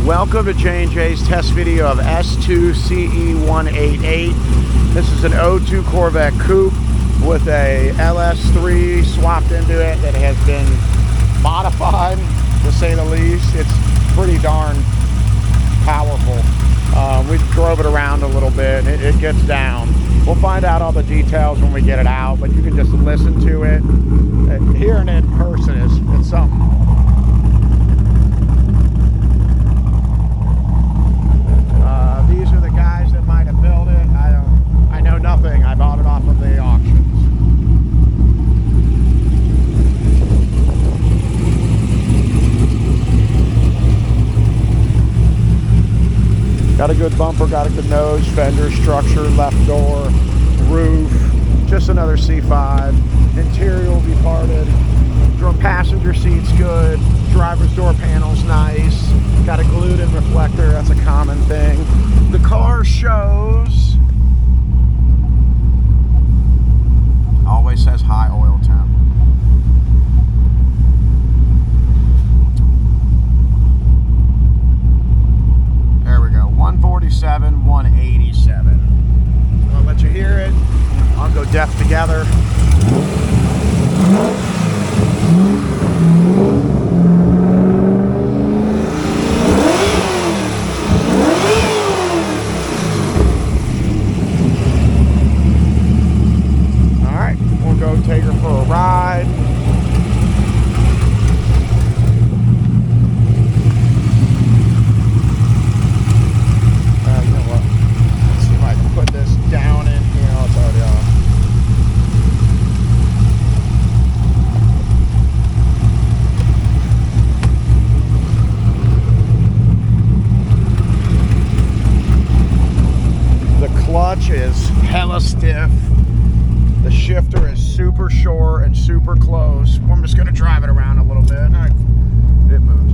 Welcome to J&J's test video of S2CE188. This is an 02 Corvette coupe with a LS3 swapped into it that has been modified, to say the least. It's pretty darn powerful. We drove it around a little bit. It gets down. We'll find out all the details when we get it out, but you can just listen to it. Hearing it in person it's something. These are the guys that might have built it. I know nothing. I bought it off of the auctions. Got a good bumper, got a good nose, fender structure, left door, roof, just another C5. Interior will be parted. Passenger seat's good. Driver's door panel's nice. Got a glued-in reflector, that's a common thing. The car shows, always says high oil temp. There we go, 147, 187. I'll let you hear it. I'll go deaf together. Alright, we'll go take her for a ride. You know what? Let's see if I can put this down in, it's already on. Clutch is hella stiff. The shifter is super short and super close. I'm just going to drive it around a little bit. It moves.